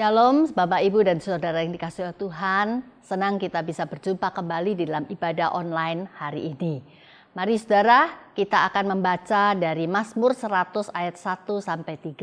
Shalom Bapak Ibu dan Saudara yang dikasihi oleh Tuhan. Senang kita bisa berjumpa kembali di dalam ibadah online hari ini. Mari saudara, kita akan membaca dari Mazmur 100 ayat 1 sampai 3.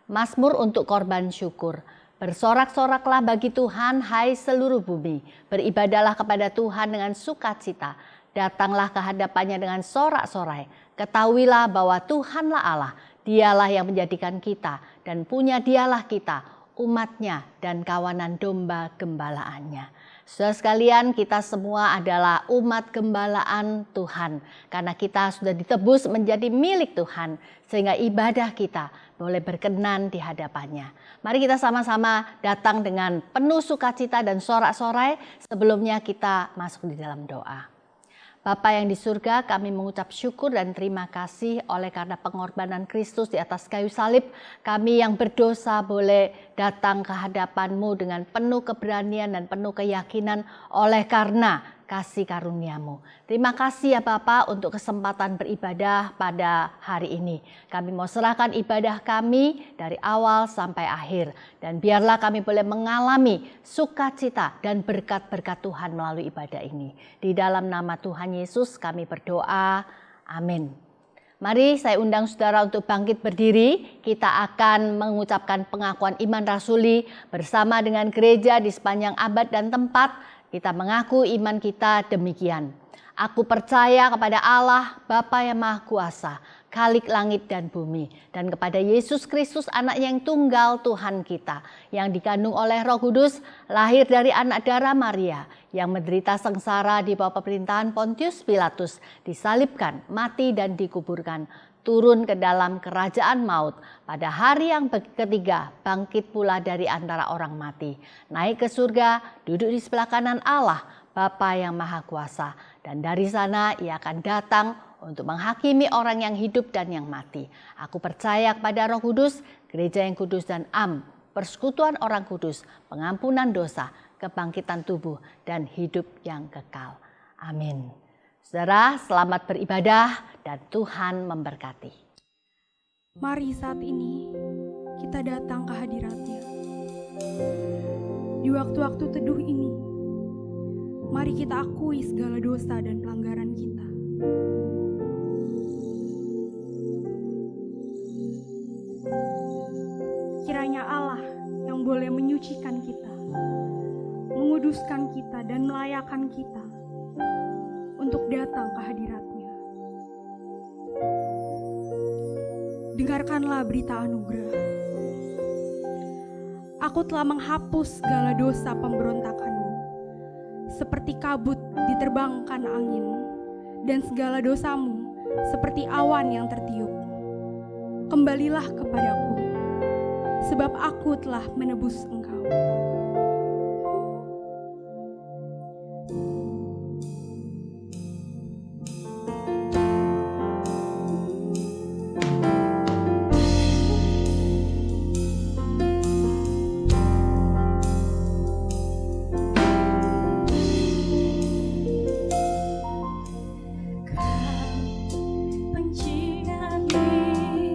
Mazmur untuk korban syukur. Bersorak-soraklah bagi Tuhan, hai seluruh bumi. Beribadahlah kepada Tuhan dengan sukacita. Datanglah ke hadapannya dengan sorak-sorai. Ketahuilah bahwa Tuhanlah Allah. Dialah yang menjadikan kita dan punya dialah kita, umatnya dan kawanan domba gembalaannya. Saudara sekalian, kita semua adalah umat gembalaan Tuhan. Karena kita sudah ditebus menjadi milik Tuhan. Sehingga ibadah kita boleh berkenan di hadapannya. Mari kita sama-sama datang dengan penuh sukacita dan sorak-sorai. Sebelumnya kita masuk di dalam doa. Bapa yang di surga, kami mengucap syukur dan terima kasih oleh karena pengorbanan Kristus di atas kayu salib. Kami yang berdosa boleh datang ke hadapan-Mu dengan penuh keberanian dan penuh keyakinan oleh karena kasih karunia-Mu. Terima kasih ya Bapa untuk kesempatan beribadah pada hari ini. Kami mau serahkan ibadah kami dari awal sampai akhir. Dan biarlah kami boleh mengalami sukacita dan berkat-berkat Tuhan melalui ibadah ini. Di dalam nama Tuhan Yesus kami berdoa. Amin. Mari saya undang saudara untuk bangkit berdiri. Kita akan mengucapkan pengakuan iman rasuli bersama dengan gereja di sepanjang abad dan tempat. Kita mengaku iman kita demikian. Aku percaya kepada Allah, Bapa yang Maha Kuasa, Khalik langit dan bumi, dan kepada Yesus Kristus, anak yang tunggal Tuhan kita, yang dikandung oleh Roh Kudus, lahir dari anak darah Maria, yang menderita sengsara di bawah pemerintahan Pontius Pilatus, disalibkan, mati dan dikuburkan, turun ke dalam kerajaan maut, pada hari yang ketiga bangkit pula dari antara orang mati, naik ke surga, duduk di sebelah kanan Allah, Bapa yang Maha Kuasa, dan dari sana ia akan datang untuk menghakimi orang yang hidup dan yang mati. Aku percaya kepada Roh Kudus, gereja yang kudus dan persekutuan orang kudus, pengampunan dosa, kebangkitan tubuh, dan hidup yang kekal. Amin. Saudara, selamat beribadah dan Tuhan memberkati. Mari saat ini kita datang ke hadirat-Nya. Di waktu-waktu teduh ini, mari kita akui segala dosa dan pelanggaran kita. Kiranya Allah yang boleh menyucikan kita, menguduskan kita dan melayakkan kita untuk datang ke hadirat-Nya. Dengarkanlah berita anugerah. Aku telah menghapus segala dosa pemberontakanmu, seperti kabut diterbangkan angin, dan segala dosamu seperti awan yang tertiup. Kembalilah kepadaku, sebab aku telah menebus engkau.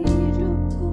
Hidupku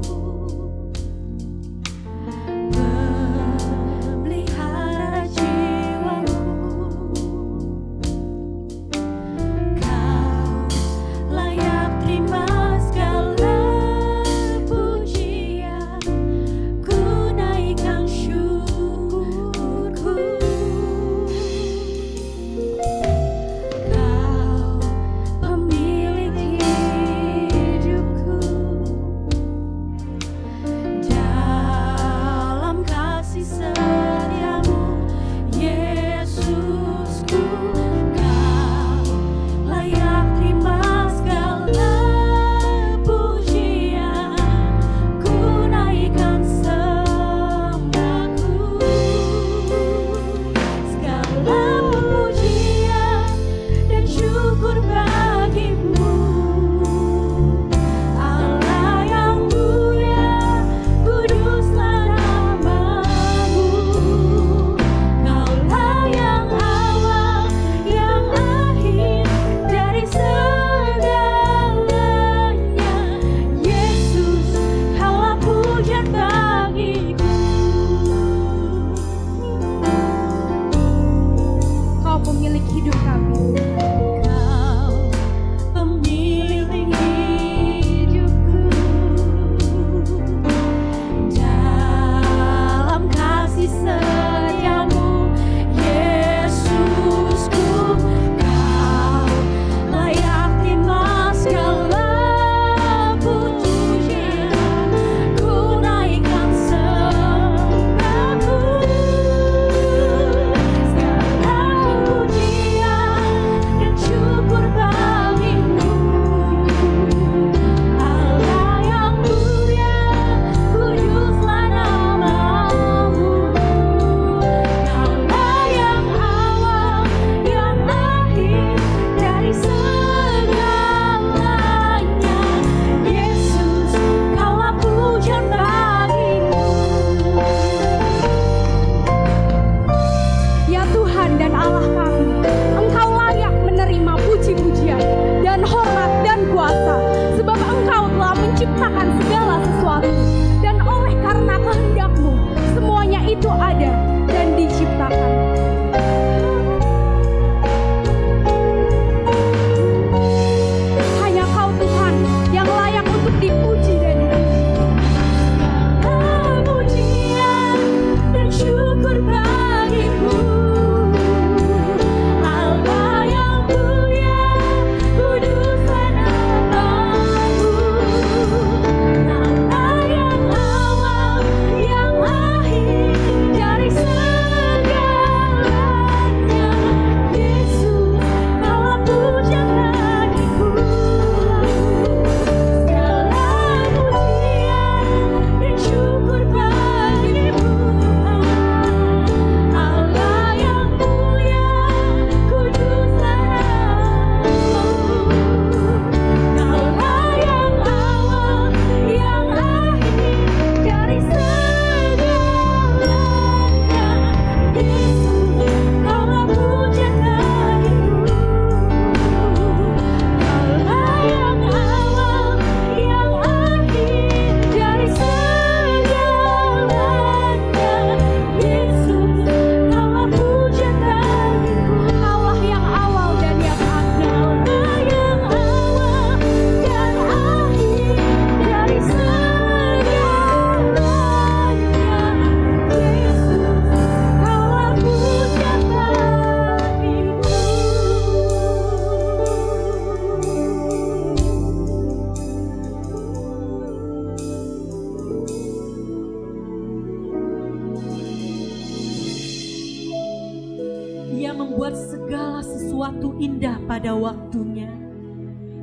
sesuatu indah pada waktunya.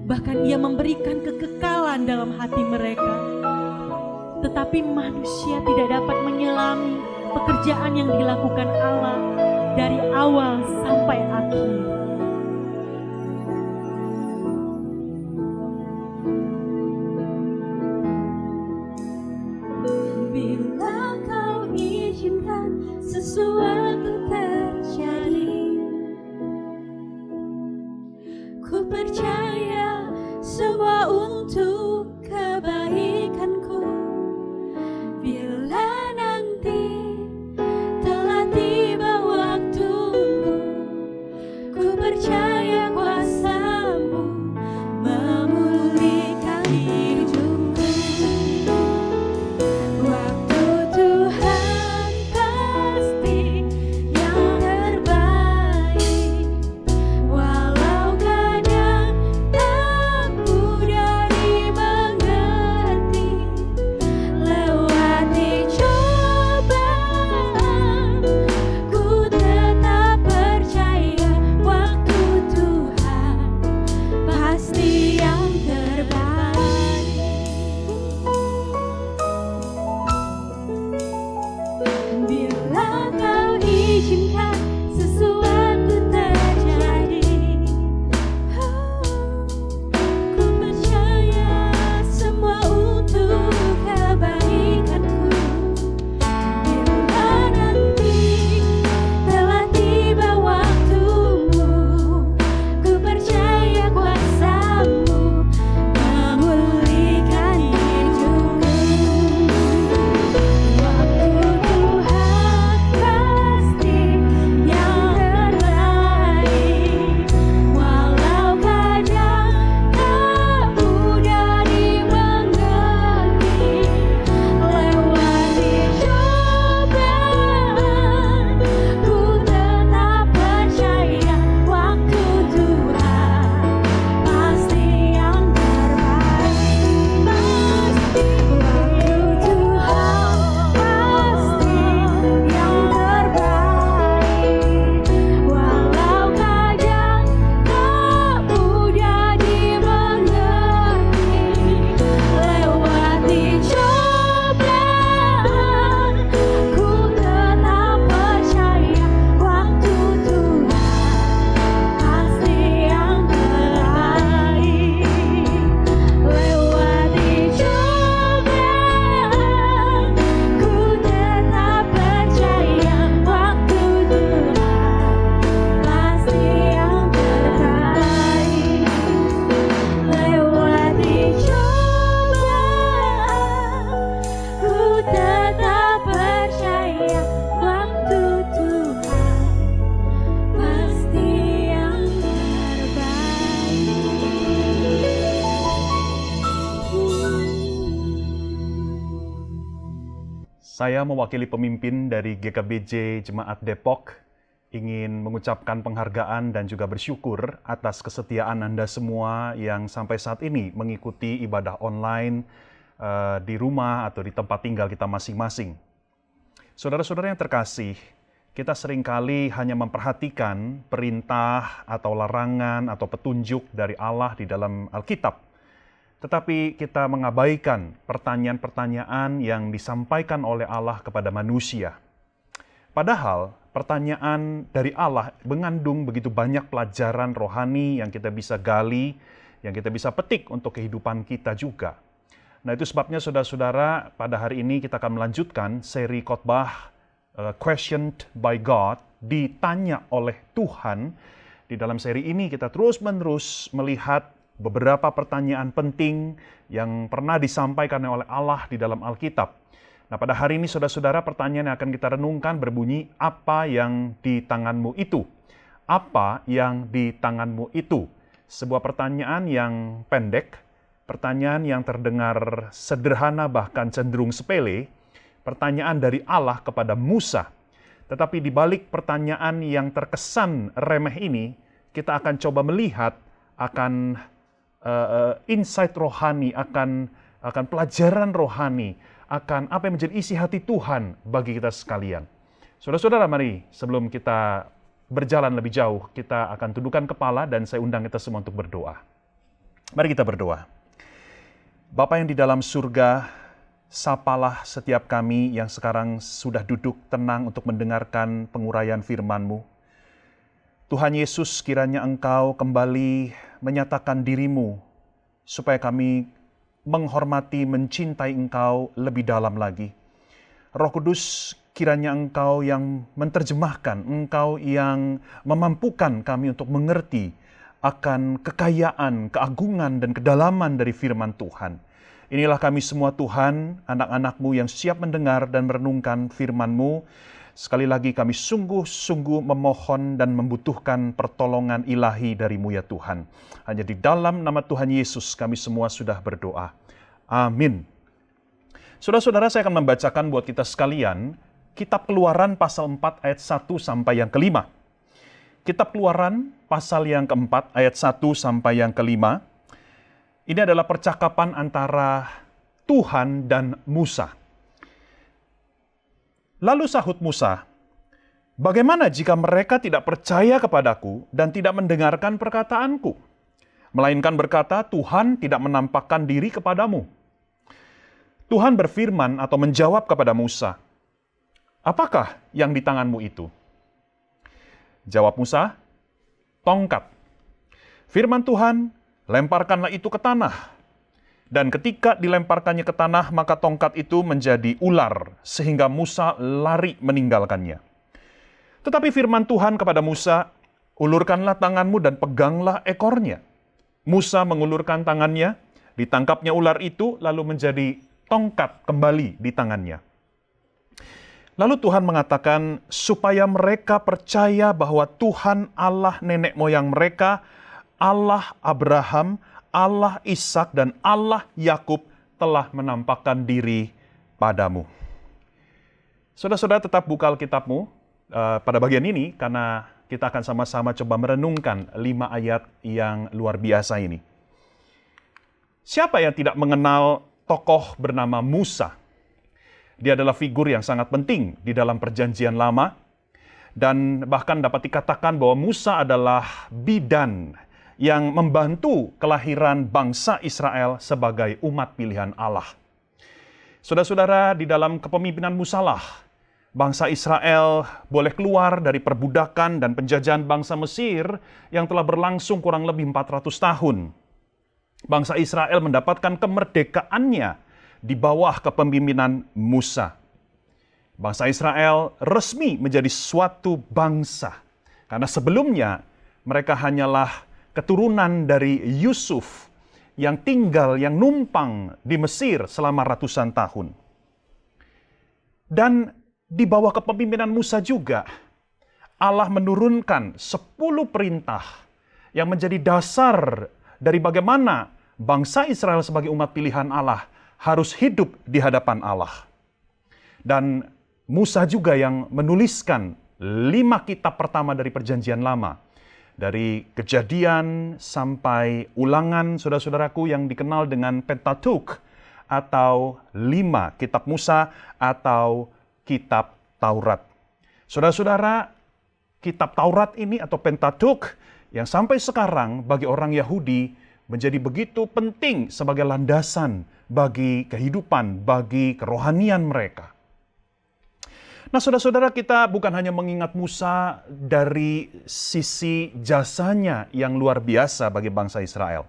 Bahkan Ia memberikan kekekalan dalam hati mereka. Tetapi manusia tidak dapat menyelami pekerjaan yang dilakukan Allah dari awal sampai akhir. Bila kau izinkan sesuatu terjadi, ku percaya semua untuk kebaikanku. Bila nanti telah tiba waktumu, ku percaya kuasa-Mu memulihkan hidupku. Waktu Tuhan pasti yang terbaik, walau kadang tak mudah dimengerti. Lewati cobaan, ku tetap percaya waktu Tuhan pasti yang terbaik. Bila kau izinkan sesuatu terjadi, ku percaya semua untuk kebaikanku. Bila nanti telah tiba waktumu, ku percaya kuasa-Mu memulihkan hidupku. Waktu Tuhan pasti yang terbaik, walau kadang tak mudah dimengerti. Lewati cobaan, ku tetap percaya waktu Tuhan pasti yang terbaik. Waktu Tuhan pasti yang terbaik, walau kadang tak mudah dimengerti. Lewati cobaan, ku tetap percaya waktu Tuhan pasti yang terbaik. Lewati cobaan, ku tetap percaya waktu Tuhan pasti yang terbaik. Lewati cobaan, ku tetap percaya waktu Tuhan pasti yang terbaik. Saya mewakili pemimpin dari GKBJ Jemaat Depok ingin mengucapkan penghargaan dan juga bersyukur atas kesetiaan Anda semua yang sampai saat ini mengikuti ibadah online di rumah atau di tempat tinggal kita masing-masing. Saudara-saudara yang terkasih, kita seringkali hanya memperhatikan perintah atau larangan atau petunjuk dari Allah di dalam Alkitab. Tetapi kita mengabaikan pertanyaan-pertanyaan yang disampaikan oleh Allah kepada manusia. Padahal pertanyaan dari Allah mengandung begitu banyak pelajaran rohani yang kita bisa gali, yang kita bisa petik untuk kehidupan kita juga. Nah, itu sebabnya saudara-saudara, pada hari ini kita akan melanjutkan seri khotbah Questioned by God, ditanya oleh Tuhan. Di dalam seri ini kita terus-menerus melihat beberapa pertanyaan penting yang pernah disampaikan oleh Allah di dalam Alkitab. Nah, pada hari ini saudara-saudara, pertanyaan yang akan kita renungkan berbunyi, apa yang di tanganmu itu? Apa yang di tanganmu itu? Sebuah pertanyaan yang pendek, pertanyaan yang terdengar sederhana bahkan cenderung sepele, pertanyaan dari Allah kepada Musa. Tetapi di balik pertanyaan yang terkesan remeh ini, kita akan coba melihat akan insight rohani, akan pelajaran rohani, akan apa yang menjadi isi hati Tuhan bagi kita sekalian. Saudara-saudara, mari sebelum kita berjalan lebih jauh, kita akan tundukkan kepala dan saya undang kita semua untuk berdoa. Mari kita berdoa. Bapa yang di dalam surga, sapalah setiap kami yang sekarang sudah duduk tenang untuk mendengarkan penguraian firman-Mu. Tuhan Yesus, kiranya Engkau kembali menyatakan diri-Mu, supaya kami menghormati, mencintai Engkau lebih dalam lagi. Roh Kudus, kiranya Engkau yang menerjemahkan, Engkau yang memampukan kami untuk mengerti akan kekayaan, keagungan, dan kedalaman dari firman Tuhan. Inilah kami semua Tuhan, anak-anak-Mu yang siap mendengar dan merenungkan firman-Mu. Sekali lagi kami sungguh-sungguh memohon dan membutuhkan pertolongan ilahi dari-Mu ya Tuhan. Hanya di dalam nama Tuhan Yesus kami semua sudah berdoa. Amin. Saudara-saudara, saya akan membacakan buat kita sekalian Kitab Keluaran pasal 4 ayat 1 sampai yang kelima. Kitab Keluaran pasal yang keempat ayat 1 sampai yang kelima. Ini adalah percakapan antara Tuhan dan Musa. Lalu sahut Musa, "Bagaimana jika mereka tidak percaya kepadaku dan tidak mendengarkan perkataanku? Melainkan berkata, Tuhan tidak menampakkan diri kepadamu." Tuhan berfirman atau menjawab kepada Musa, "Apakah yang di tanganmu itu?" Jawab Musa, "Tongkat." Firman Tuhan, "Lemparkanlah itu ke tanah." Dan ketika dilemparkannya ke tanah, maka tongkat itu menjadi ular, sehingga Musa lari meninggalkannya. Tetapi firman Tuhan kepada Musa, "Ulurkanlah tanganmu dan peganglah ekornya." Musa mengulurkan tangannya, ditangkapnya ular itu, lalu menjadi tongkat kembali di tangannya. Lalu Tuhan mengatakan, supaya mereka percaya bahwa Tuhan Allah nenek moyang mereka, Allah Abraham, Allah Ishak dan Allah Yakub telah menampakkan diri padamu. Saudara-saudara, tetap buka Alkitabmu pada bagian ini, karena kita akan sama-sama coba merenungkan 5 ayat yang luar biasa ini. Siapa yang tidak mengenal tokoh bernama Musa? Dia adalah figur yang sangat penting di dalam Perjanjian Lama, dan bahkan dapat dikatakan bahwa Musa adalah bidan yang membantu kelahiran bangsa Israel sebagai umat pilihan Allah. Saudara-saudara, di dalam kepemimpinan Musa lah, bangsa Israel boleh keluar dari perbudakan dan penjajahan bangsa Mesir yang telah berlangsung kurang lebih 400 tahun. Bangsa Israel mendapatkan kemerdekaannya di bawah kepemimpinan Musa. Bangsa Israel resmi menjadi suatu bangsa, karena sebelumnya mereka hanyalah keturunan dari Yusuf yang tinggal, yang numpang di Mesir selama ratusan tahun. Dan di bawah kepemimpinan Musa juga, Allah menurunkan 10 perintah yang menjadi dasar dari bagaimana bangsa Israel sebagai umat pilihan Allah harus hidup di hadapan Allah. Dan Musa juga yang menuliskan 5 kitab pertama dari Perjanjian Lama. Dari Kejadian sampai Ulangan, saudara-saudaraku, yang dikenal dengan Pentateuch atau 5 kitab Musa atau kitab Taurat. Saudara-saudara, kitab Taurat ini atau Pentateuch yang sampai sekarang bagi orang Yahudi menjadi begitu penting sebagai landasan bagi kehidupan, bagi kerohanian mereka. Nah, saudara-saudara, kita bukan hanya mengingat Musa dari sisi jasanya yang luar biasa bagi bangsa Israel,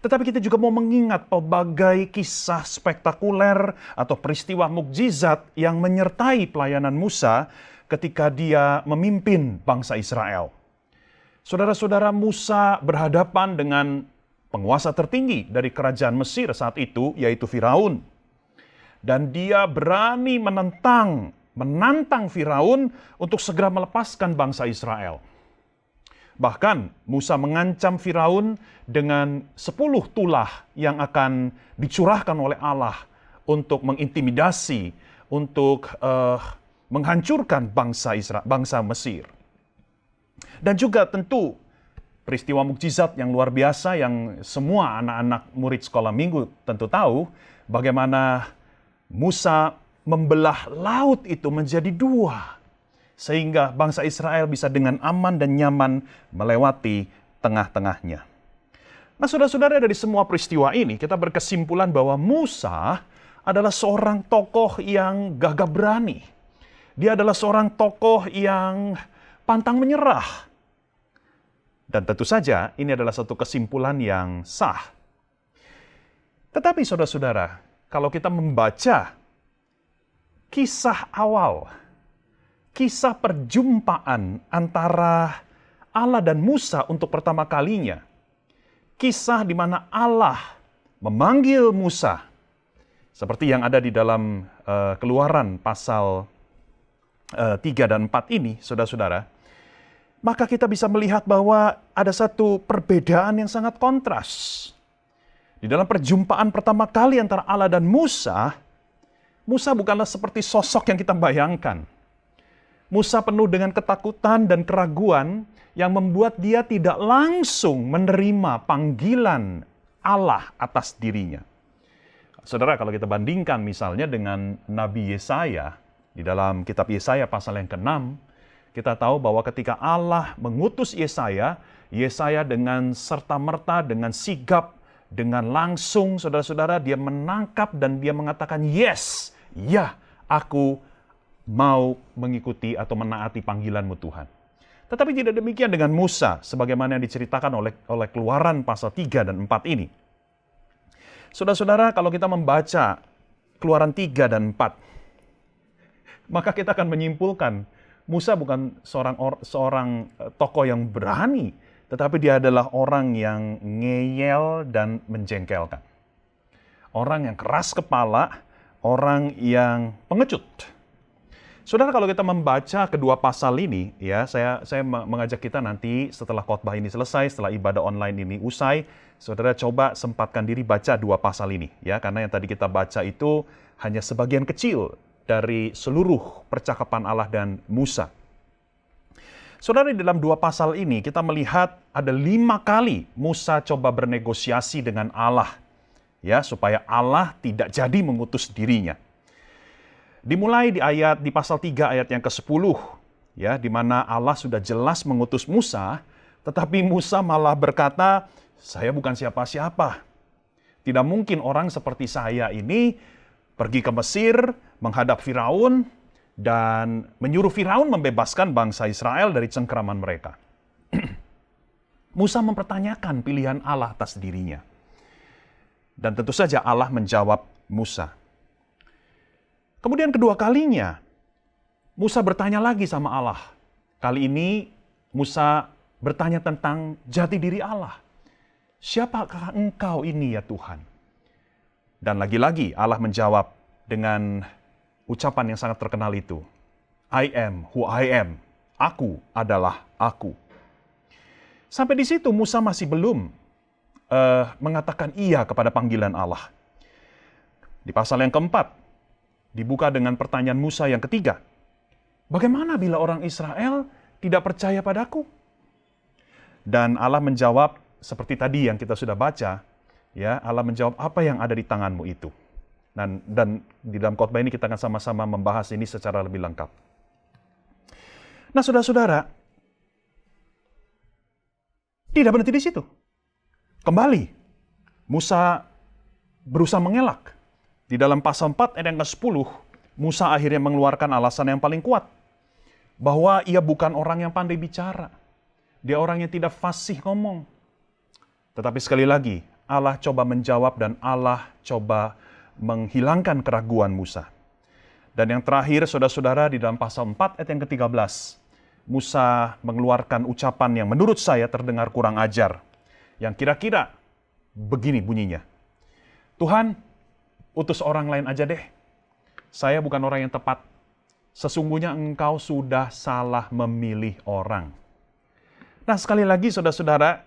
tetapi kita juga mau mengingat pelbagai kisah spektakuler atau peristiwa mukjizat yang menyertai pelayanan Musa ketika dia memimpin bangsa Israel. Saudara-saudara, Musa berhadapan dengan penguasa tertinggi dari kerajaan Mesir saat itu, yaitu Firaun. Dan dia berani menantang Firaun untuk segera melepaskan bangsa Israel. Bahkan Musa mengancam Firaun dengan 10 tulah yang akan dicurahkan oleh Allah untuk mengintimidasi, untuk menghancurkan bangsa Mesir. Dan juga tentu peristiwa mukjizat yang luar biasa yang semua anak-anak murid sekolah minggu tentu tahu, bagaimana Musa membelah laut itu menjadi 2, sehingga bangsa Israel bisa dengan aman dan nyaman melewati tengah-tengahnya. Nah, saudara-saudara, dari semua peristiwa ini kita berkesimpulan bahwa Musa adalah seorang tokoh yang gagah berani. Dia adalah seorang tokoh yang pantang menyerah. Dan tentu saja ini adalah satu kesimpulan yang sah. Tetapi saudara-saudara, kalau kita membaca kisah awal, kisah perjumpaan antara Allah dan Musa untuk pertama kalinya, kisah di mana Allah memanggil Musa, seperti yang ada di dalam Keluaran pasal 3 dan 4 ini, saudara-saudara, maka kita bisa melihat bahwa ada satu perbedaan yang sangat kontras. Di dalam perjumpaan pertama kali antara Allah dan Musa, Musa bukanlah seperti sosok yang kita bayangkan. Musa penuh dengan ketakutan dan keraguan yang membuat dia tidak langsung menerima panggilan Allah atas dirinya. Saudara, kalau kita bandingkan misalnya dengan Nabi Yesaya, di dalam kitab Yesaya pasal yang ke-6, kita tahu bahwa ketika Allah mengutus Yesaya, Yesaya dengan serta-merta, dengan sigap, dengan langsung, saudara-saudara, dia menangkap dan dia mengatakan, yes, ya, aku mau mengikuti atau menaati panggilanmu Tuhan. Tetapi tidak demikian dengan Musa, sebagaimana yang diceritakan oleh Keluaran pasal 3 dan 4 ini. Saudara-saudara, kalau kita membaca Keluaran 3 dan 4, maka kita akan menyimpulkan Musa bukan seorang tokoh yang berani, tetapi dia adalah orang yang ngeyel dan menjengkelkan. Orang yang keras kepala, orang yang pengecut. Saudara, kalau kita membaca kedua pasal ini, ya, saya mengajak kita nanti setelah khotbah ini selesai, setelah ibadah online ini usai, saudara coba sempatkan diri baca dua pasal ini, ya, karena yang tadi kita baca itu hanya sebagian kecil dari seluruh percakapan Allah dan Musa. Saudara, di dalam dua pasal ini kita melihat ada 5 kali Musa coba bernegosiasi dengan Allah, ya, supaya Allah tidak jadi mengutus dirinya. Dimulai di pasal 3 ayat yang ke-10, ya, di mana Allah sudah jelas mengutus Musa, tetapi Musa malah berkata, saya bukan siapa-siapa. Tidak mungkin orang seperti saya ini pergi ke Mesir, menghadap Firaun, dan menyuruh Firaun membebaskan bangsa Israel dari cengkeraman mereka. Musa mempertanyakan pilihan Allah atas dirinya. Dan tentu saja Allah menjawab Musa. Kemudian kedua kalinya, Musa bertanya lagi sama Allah. Kali ini Musa bertanya tentang jati diri Allah. Siapakah engkau ini ya Tuhan? Dan lagi-lagi Allah menjawab dengan ucapan yang sangat terkenal itu. I am who I am. Aku adalah aku. Sampai di situ Musa masih belum mengatakan iya kepada panggilan Allah. Di pasal yang keempat, dibuka dengan pertanyaan Musa yang ketiga. Bagaimana bila orang Israel tidak percaya padaku? Dan Allah menjawab seperti tadi yang kita sudah baca, ya, Allah menjawab, apa yang ada di tanganmu itu? Dan di dalam khotbah ini kita akan sama-sama membahas ini secara lebih lengkap. Nah, saudara-saudara, tidak berhenti di situ. Kembali, Musa berusaha mengelak. Di dalam pasal 4 ayat yang ke-10, Musa akhirnya mengeluarkan alasan yang paling kuat. Bahwa ia bukan orang yang pandai bicara. Dia orang yang tidak fasih ngomong. Tetapi sekali lagi, Allah coba menjawab dan Allah coba menghilangkan keraguan Musa. Dan yang terakhir, saudara-saudara, di dalam pasal 4 ayat yang ke-13, Musa mengeluarkan ucapan yang menurut saya terdengar kurang ajar. Yang kira-kira begini bunyinya. Tuhan, utus orang lain aja deh. Saya bukan orang yang tepat. Sesungguhnya engkau sudah salah memilih orang. Nah, sekali lagi saudara-saudara,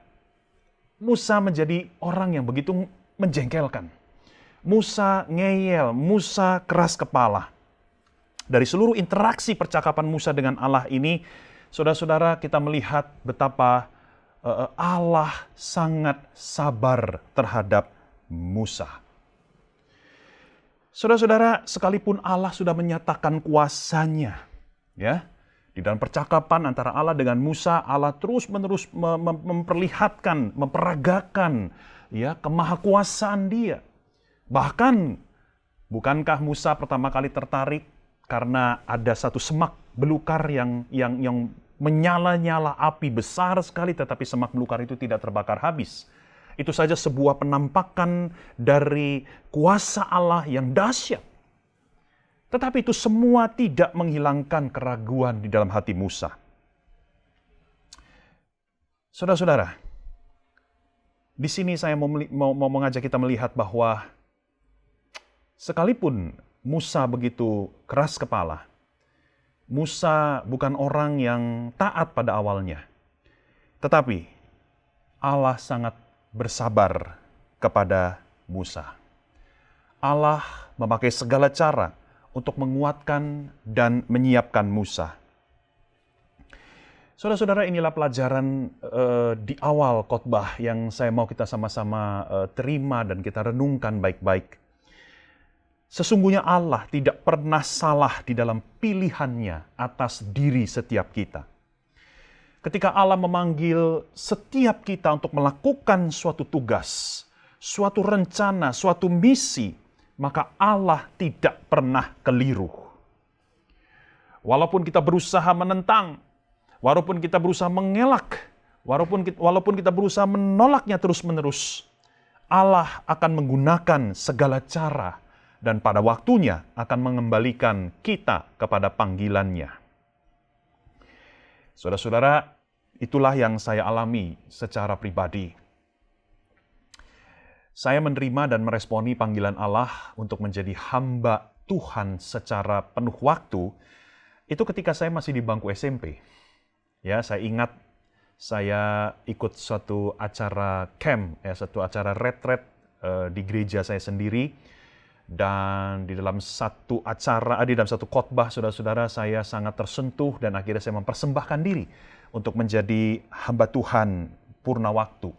Musa menjadi orang yang begitu menjengkelkan. Musa ngeyel, Musa keras kepala. Dari seluruh interaksi percakapan Musa dengan Allah ini, saudara-saudara, kita melihat betapa Allah sangat sabar terhadap Musa. Saudara-saudara, sekalipun Allah sudah menyatakan kuasanya, ya, Di dalam percakapan antara Allah dengan Musa, Allah terus-menerus memperlihatkan, memperagakan ya kemahakuasaan Dia. Bahkan, bukankah Musa pertama kali tertarik karena ada satu semak belukar yang menyala-nyala api besar sekali, tetapi semak belukar itu tidak terbakar habis. Itu saja sebuah penampakan dari kuasa Allah yang dahsyat. Tetapi itu semua tidak menghilangkan keraguan di dalam hati Musa. Saudara-saudara, di sini saya mau mengajak kita melihat bahwa sekalipun Musa begitu keras kepala, Musa bukan orang yang taat pada awalnya. Tetapi Allah sangat bersabar kepada Musa. Allah memakai segala cara untuk menguatkan dan menyiapkan Musa. Saudara-saudara, inilah pelajaran di awal khotbah yang saya mau kita sama-sama terima dan kita renungkan baik-baik. Sesungguhnya Allah tidak pernah salah di dalam pilihannya atas diri setiap kita. Ketika Allah memanggil setiap kita untuk melakukan suatu tugas, suatu rencana, suatu misi, maka Allah tidak pernah keliru. Walaupun kita berusaha menentang, walaupun kita berusaha mengelak, walaupun kita berusaha menolaknya terus-menerus, Allah akan menggunakan segala cara dan pada waktunya akan mengembalikan kita kepada panggilannya. Saudara-saudara, itulah yang saya alami secara pribadi. Saya menerima dan meresponi panggilan Allah untuk menjadi hamba Tuhan secara penuh waktu, itu ketika saya masih di bangku SMP. Ya, saya ingat saya ikut suatu acara camp, suatu acara retret di gereja saya sendiri. Dan di dalam satu khotbah, saudara-saudara, saya sangat tersentuh dan akhirnya saya mempersembahkan diri untuk menjadi hamba Tuhan purna waktu.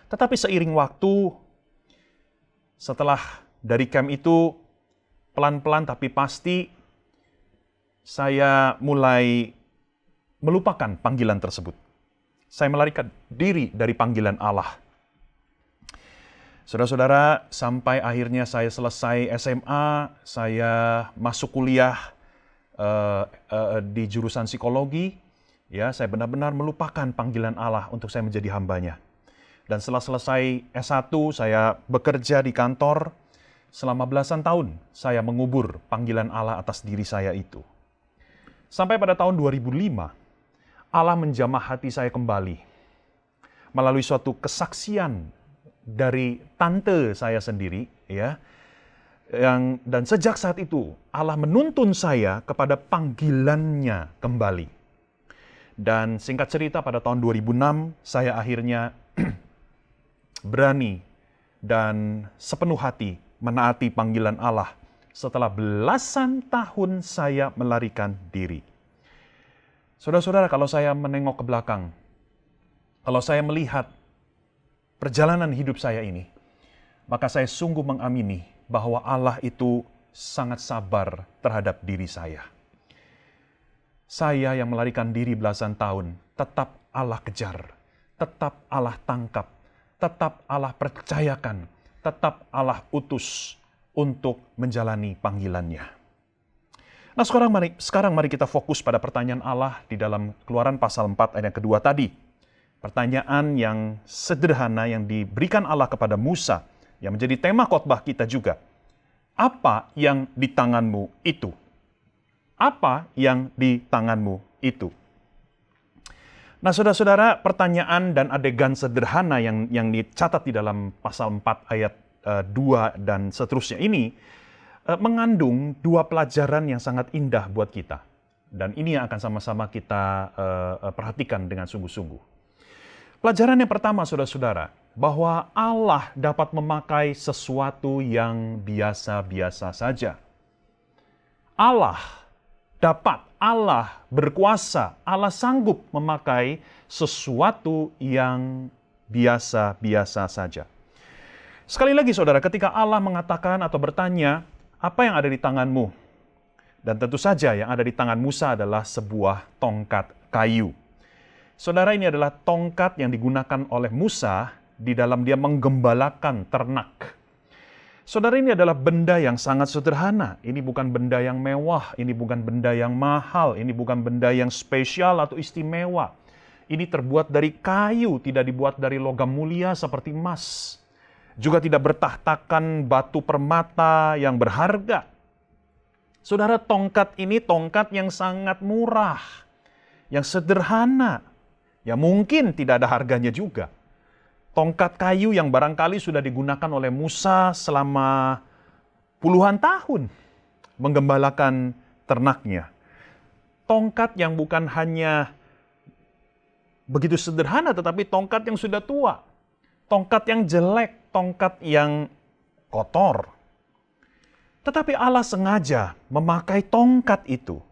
Tetapi seiring waktu, setelah dari camp itu, pelan-pelan tapi pasti, saya mulai melupakan panggilan tersebut. Saya melarikan diri dari panggilan Allah. Saudara-saudara, sampai akhirnya saya selesai SMA, saya masuk kuliah di jurusan psikologi, ya, saya benar-benar melupakan panggilan Allah untuk saya menjadi hambanya. Dan setelah selesai S1, saya bekerja di kantor. Selama belasan tahun, saya mengubur panggilan Allah atas diri saya itu. Sampai pada tahun 2005, Allah menjamah hati saya kembali. Melalui suatu kesaksian dari tante saya sendiri, ya. Dan sejak saat itu, Allah menuntun saya kepada panggilannya kembali. Dan singkat cerita, pada tahun 2006, saya akhirnya berani dan sepenuh hati menaati panggilan Allah setelah belasan tahun saya melarikan diri. Saudara-saudara, kalau saya menengok ke belakang, kalau saya melihat perjalanan hidup saya ini, maka saya sungguh mengamini bahwa Allah itu sangat sabar terhadap diri saya. Saya yang melarikan diri belasan tahun, tetap Allah kejar, tetap Allah tangkap, tetap Allah percayakan, tetap Allah utus untuk menjalani panggilannya. Nah, sekarang mari kita fokus pada pertanyaan Allah di dalam Keluaran pasal 4 ayat yang kedua tadi. Pertanyaan yang sederhana yang diberikan Allah kepada Musa, yang menjadi tema khotbah kita juga. Apa yang di tanganmu itu? Apa yang di tanganmu itu? Nah, saudara-saudara, pertanyaan dan adegan sederhana yang dicatat di dalam pasal 4 ayat 2 dan seterusnya ini mengandung dua pelajaran yang sangat indah buat kita. Dan ini yang akan sama-sama kita perhatikan dengan sungguh-sungguh. Pelajaran yang pertama, saudara-saudara, bahwa Allah dapat memakai sesuatu yang biasa-biasa saja. Allah berkuasa, Allah sanggup memakai sesuatu yang biasa-biasa saja. Sekali lagi, saudara, ketika Allah mengatakan atau bertanya, apa yang ada di tanganmu? Dan tentu saja yang ada di tangan Musa adalah sebuah tongkat kayu. Saudara, ini adalah tongkat yang digunakan oleh Musa di dalam dia menggembalakan ternak. Saudara, ini adalah benda yang sangat sederhana. Ini bukan benda yang mewah, ini bukan benda yang mahal, ini bukan benda yang spesial atau istimewa. Ini terbuat dari kayu, tidak dibuat dari logam mulia seperti emas. Juga tidak bertahtakan batu permata yang berharga. Saudara, tongkat ini tongkat yang sangat murah, yang sederhana, yang mungkin tidak ada harganya juga. Tongkat kayu yang barangkali sudah digunakan oleh Musa selama puluhan tahun menggembalakan ternaknya. Tongkat yang bukan hanya begitu sederhana, tetapi tongkat yang sudah tua. Tongkat yang jelek, tongkat yang kotor. Tetapi Allah sengaja memakai tongkat itu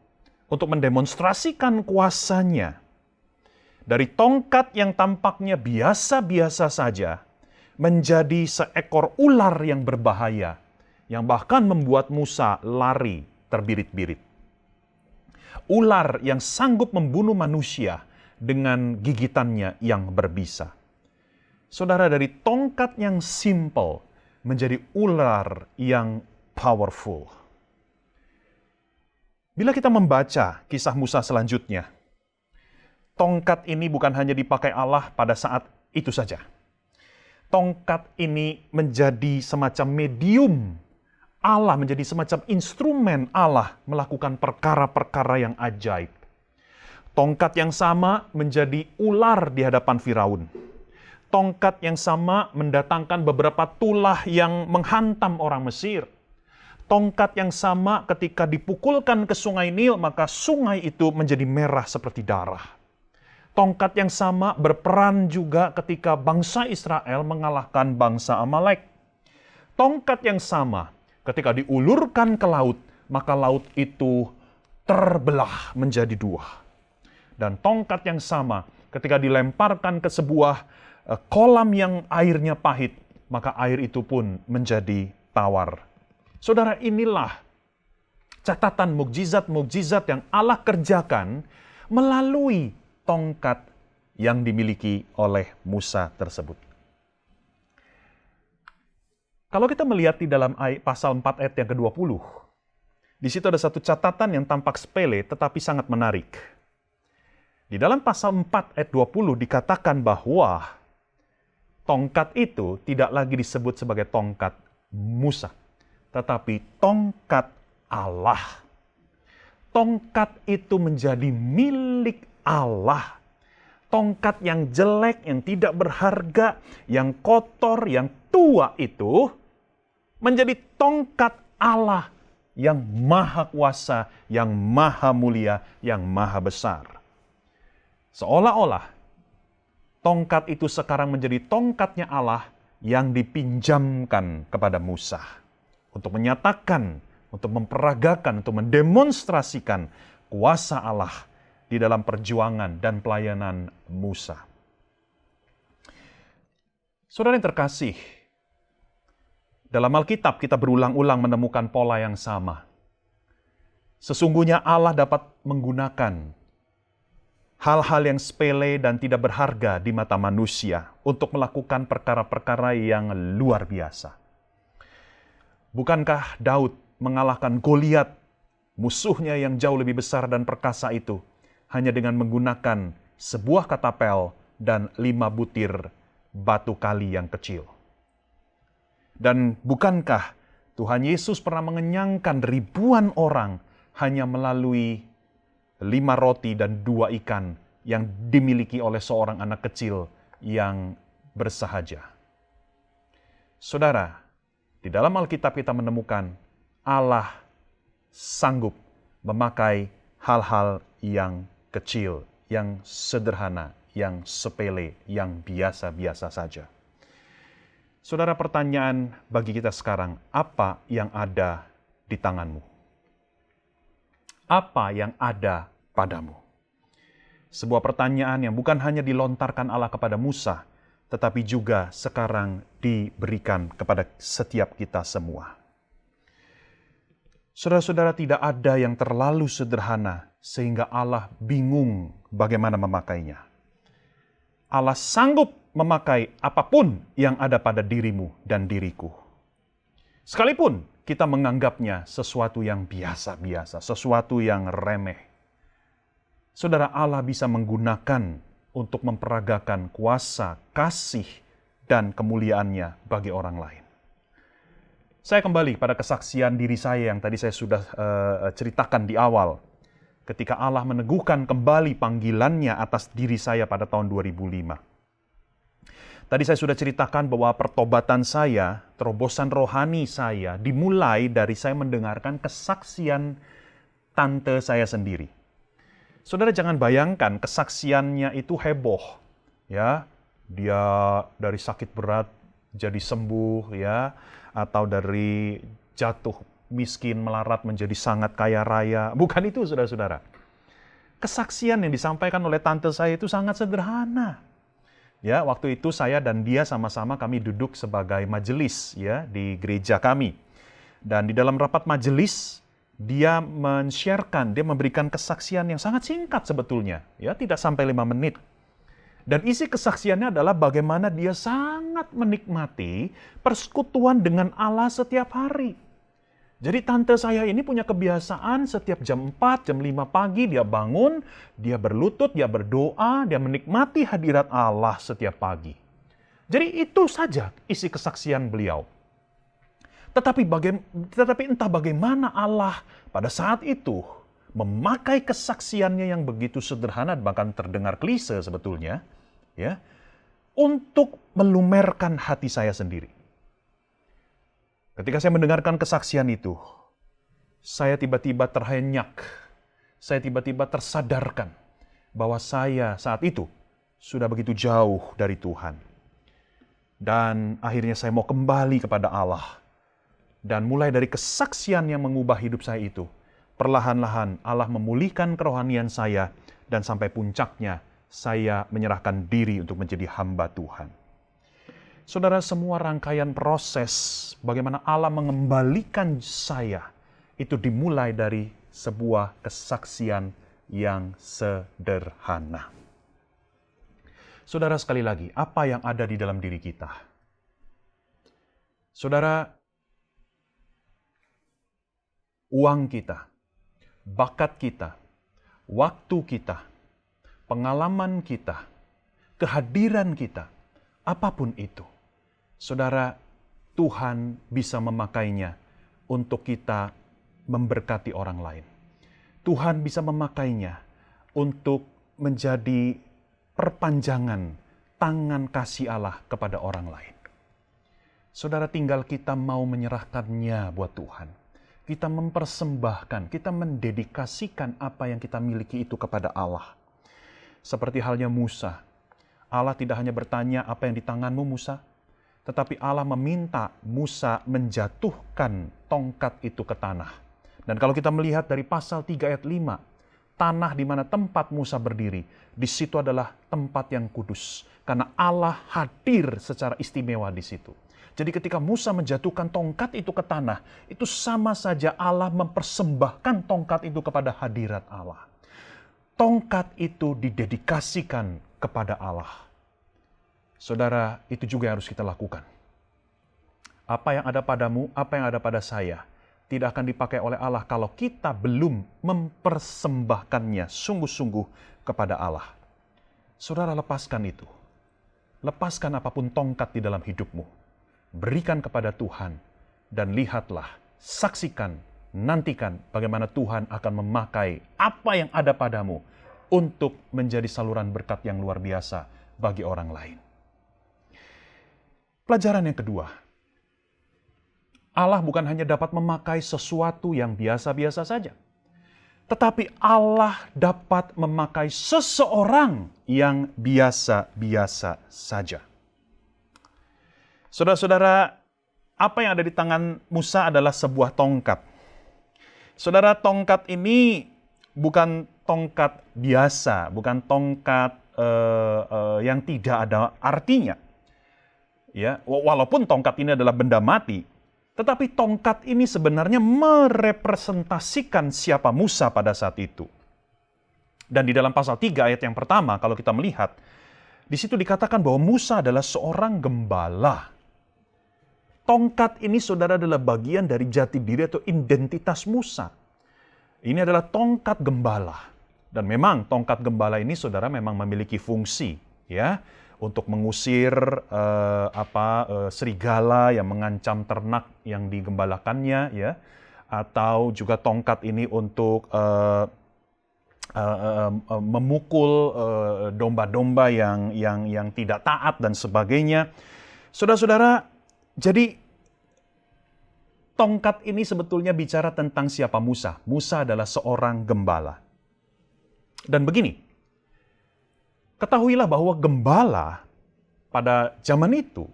untuk mendemonstrasikan kuasanya. Dari tongkat yang tampaknya biasa-biasa saja, menjadi seekor ular yang berbahaya, yang bahkan membuat Musa lari terbirit-birit. Ular yang sanggup membunuh manusia dengan gigitannya yang berbisa. Saudara, dari tongkat yang simple menjadi ular yang powerful. Bila kita membaca kisah Musa selanjutnya, tongkat ini bukan hanya dipakai Allah pada saat itu saja. Tongkat ini menjadi semacam medium Allah, menjadi semacam instrumen Allah melakukan perkara-perkara yang ajaib. Tongkat yang sama menjadi ular di hadapan Firaun. Tongkat yang sama mendatangkan beberapa tulah yang menghantam orang Mesir. Tongkat yang sama ketika dipukulkan ke sungai Nil, maka sungai itu menjadi merah seperti darah. Tongkat yang sama berperan juga ketika bangsa Israel mengalahkan bangsa Amalek. Tongkat yang sama ketika diulurkan ke laut, maka laut itu terbelah menjadi dua. Dan tongkat yang sama ketika dilemparkan ke sebuah kolam yang airnya pahit, maka air itu pun menjadi tawar. Saudara, inilah catatan mukjizat-mukjizat yang Allah kerjakan melalui tongkat yang dimiliki oleh Musa tersebut. Kalau kita melihat di dalam pasal 4 ayat yang ke-20, di situ ada satu catatan yang tampak sepele tetapi sangat menarik. Di dalam pasal 4 ayat 20 dikatakan bahwa tongkat itu tidak lagi disebut sebagai tongkat Musa, tetapi tongkat Allah. Tongkat itu menjadi milik Allah. Tongkat yang jelek, yang tidak berharga, yang kotor, yang tua itu menjadi tongkat Allah yang maha kuasa, yang maha mulia, yang maha besar. Seolah-olah tongkat itu sekarang menjadi tongkatnya Allah yang dipinjamkan kepada Musa untuk menyatakan, untuk memperagakan, untuk mendemonstrasikan kuasa Allah di dalam perjuangan dan pelayanan Musa. Saudara yang terkasih, dalam Alkitab kita berulang-ulang menemukan pola yang sama. Sesungguhnya Allah dapat menggunakan hal-hal yang sepele dan tidak berharga di mata manusia untuk melakukan perkara-perkara yang luar biasa. Bukankah Daud mengalahkan Goliat, musuhnya yang jauh lebih besar dan perkasa itu, hanya dengan menggunakan sebuah katapel dan 5 butir batu kali yang kecil? Dan bukankah Tuhan Yesus pernah mengenyangkan ribuan orang hanya melalui 5 roti dan 2 ikan yang dimiliki oleh seorang anak kecil yang bersahaja? Saudara, di dalam Alkitab kita menemukan Allah sanggup memakai hal-hal yang kecil, yang sederhana, yang sepele, yang biasa-biasa saja. Saudara, pertanyaan bagi kita sekarang, apa yang ada di tanganmu? Apa yang ada padamu? Sebuah pertanyaan yang bukan hanya dilontarkan Allah kepada Musa, tetapi juga sekarang diberikan kepada setiap kita semua. Saudara-saudara, tidak ada yang terlalu sederhana sehingga Allah bingung bagaimana memakainya. Allah sanggup memakai apapun yang ada pada dirimu dan diriku. Sekalipun kita menganggapnya sesuatu yang biasa-biasa, sesuatu yang remeh. Saudara, Allah bisa menggunakan untuk memperagakan kuasa, kasih, dan kemuliaannya bagi orang lain. Saya kembali pada kesaksian diri saya yang tadi saya sudah ceritakan di awal. Ketika Allah meneguhkan kembali panggilannya atas diri saya pada tahun 2005. Tadi saya sudah ceritakan bahwa pertobatan saya, terobosan rohani saya, dimulai dari saya mendengarkan kesaksian tante saya sendiri. Saudara jangan bayangkan kesaksiannya itu heboh. Ya, dia dari sakit berat jadi sembuh, ya, atau dari jatuh miskin melarat menjadi sangat kaya raya. Bukan itu, saudara-saudara. Kesaksian yang disampaikan oleh tante saya itu sangat sederhana. Ya, waktu itu saya dan dia sama-sama kami duduk sebagai majelis ya di gereja kami. Dan di dalam rapat majelis dia men-sharekan, dia memberikan kesaksian yang sangat singkat sebetulnya, ya, tidak sampai 5 menit. Dan isi kesaksiannya adalah bagaimana dia sangat menikmati persekutuan dengan Allah setiap hari. Jadi tante saya ini punya kebiasaan setiap jam 4, jam 5 pagi dia bangun, dia berlutut, dia berdoa, dia menikmati hadirat Allah setiap pagi. Jadi itu saja isi kesaksian beliau. Tetapi entah bagaimana Allah pada saat itu memakai kesaksiannya yang begitu sederhana, bahkan terdengar klise sebetulnya, ya, untuk melumerkan hati saya sendiri. Ketika saya mendengarkan kesaksian itu, saya tiba-tiba terhenyak, saya tiba-tiba tersadarkan bahwa saya saat itu sudah begitu jauh dari Tuhan. Dan akhirnya saya mau kembali kepada Allah. Dan mulai dari kesaksian yang mengubah hidup saya itu, perlahan-lahan Allah memulihkan kerohanian saya, dan sampai puncaknya saya menyerahkan diri untuk menjadi hamba Tuhan. Saudara, semua rangkaian proses bagaimana Allah mengembalikan saya, itu dimulai dari sebuah kesaksian yang sederhana. Saudara, sekali lagi, apa yang ada di dalam diri kita? Saudara, uang kita, bakat kita, waktu kita, pengalaman kita, kehadiran kita, apapun itu, saudara, Tuhan bisa memakainya untuk kita memberkati orang lain. Tuhan bisa memakainya untuk menjadi perpanjangan tangan kasih Allah kepada orang lain. Saudara, tinggal kita mau menyerahkannya buat Tuhan. Kita mempersembahkan, kita mendedikasikan apa yang kita miliki itu kepada Allah. Seperti halnya Musa. Allah tidak hanya bertanya apa yang di tanganmu Musa, tetapi Allah meminta Musa menjatuhkan tongkat itu ke tanah. Dan kalau kita melihat dari pasal 3 ayat 5, tanah di mana tempat Musa berdiri, di situ adalah tempat yang kudus. Karena Allah hadir secara istimewa di situ. Jadi ketika Musa menjatuhkan tongkat itu ke tanah, itu sama saja Allah mempersembahkan tongkat itu kepada hadirat Allah. Tongkat itu didedikasikan kepada Allah. Saudara, itu juga yang harus kita lakukan. Apa yang ada padamu, apa yang ada pada saya, tidak akan dipakai oleh Allah kalau kita belum mempersembahkannya sungguh-sungguh kepada Allah. Saudara, lepaskan itu. Lepaskan apapun tongkat di dalam hidupmu. Berikan kepada Tuhan, dan lihatlah, saksikan, nantikan bagaimana Tuhan akan memakai apa yang ada padamu untuk menjadi saluran berkat yang luar biasa bagi orang lain. Pelajaran yang kedua, Allah bukan hanya dapat memakai sesuatu yang biasa-biasa saja, tetapi Allah dapat memakai seseorang yang biasa-biasa saja. Saudara-saudara, apa yang ada di tangan Musa adalah sebuah tongkat. Saudara, tongkat ini bukan tongkat biasa, bukan tongkat yang tidak ada artinya. Ya, walaupun tongkat ini adalah benda mati, Tetapi tongkat ini sebenarnya merepresentasikan siapa Musa pada saat itu. Dan di dalam pasal 3 ayat yang pertama, kalau kita melihat, di situ dikatakan bahwa Musa adalah seorang gembala. Tongkat ini, saudara, adalah bagian dari jati diri atau identitas Musa. Ini adalah tongkat gembala. Dan memang tongkat gembala ini, saudara, memang memiliki fungsi, ya, untuk mengusir serigala yang mengancam ternak yang digembalakannya, ya, atau juga tongkat ini untuk memukul domba-domba yang tidak taat dan sebagainya. Saudara-saudara, jadi tongkat ini sebetulnya bicara tentang siapa Musa. Musa adalah seorang gembala. Dan begini, ketahuilah bahwa gembala pada zaman itu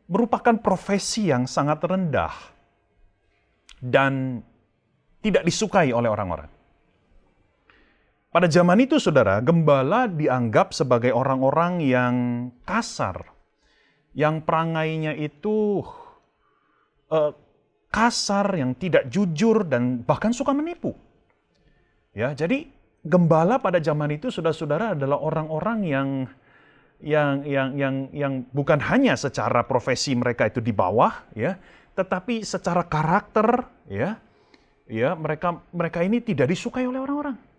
merupakan profesi yang sangat rendah dan tidak disukai oleh orang-orang. Pada zaman itu, saudara, gembala dianggap sebagai orang-orang yang kasar, yang perangainya itu kasar, yang tidak jujur, dan bahkan suka menipu. Ya, jadi gembala pada zaman itu, saudara-saudara, adalah orang-orang yang bukan hanya secara profesi mereka itu di bawah, ya, tetapi secara karakter, ya, mereka ini tidak disukai oleh orang-orang.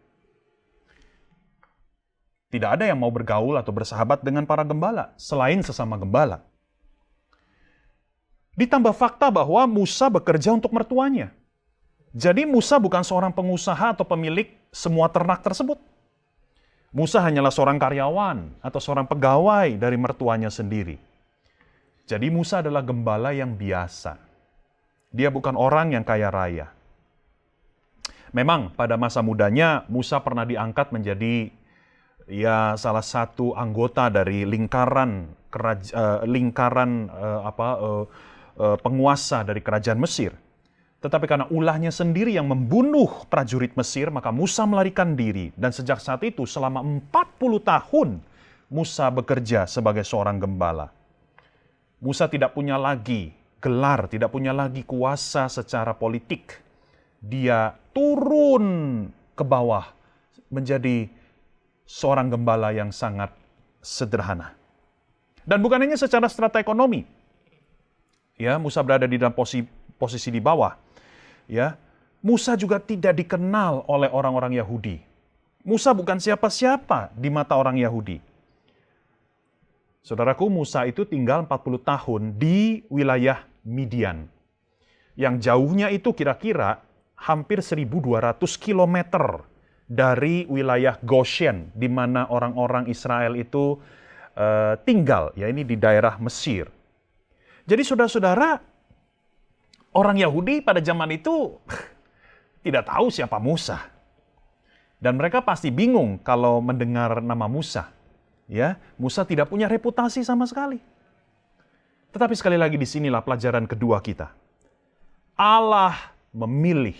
Tidak ada yang mau bergaul atau bersahabat dengan para gembala, selain sesama gembala. Ditambah fakta bahwa Musa bekerja untuk mertuanya. Jadi Musa bukan seorang pengusaha atau pemilik semua ternak tersebut. Musa hanyalah seorang karyawan atau seorang pegawai dari mertuanya sendiri. Jadi Musa adalah gembala yang biasa. Dia bukan orang yang kaya raya. Memang pada masa mudanya Musa pernah diangkat menjadi salah satu anggota dari penguasa dari kerajaan Mesir. Tetapi karena ulahnya sendiri yang membunuh prajurit Mesir, maka Musa melarikan diri. Dan sejak saat itu selama 40 tahun Musa bekerja sebagai seorang gembala. Musa tidak punya lagi gelar, tidak punya lagi kuasa secara politik. Dia turun ke bawah menjadi seorang gembala yang sangat sederhana. Dan bukan hanya secara strata ekonomi. Ya, Musa berada di dalam posisi di bawah. Ya, Musa juga tidak dikenal oleh orang-orang Yahudi. Musa bukan siapa-siapa di mata orang Yahudi. Saudaraku, Musa itu tinggal 40 tahun di wilayah Midian. Yang jauhnya itu kira-kira hampir 1.200 kilometer dari wilayah Goshen, di mana orang-orang Israel itu tinggal, ya, ini di daerah Mesir. Jadi saudara-saudara, orang Yahudi pada zaman itu tidak tahu siapa Musa. Dan mereka pasti bingung kalau mendengar nama Musa. Ya, Musa tidak punya reputasi sama sekali. Tetapi sekali lagi disinilah pelajaran kedua kita. Allah memilih,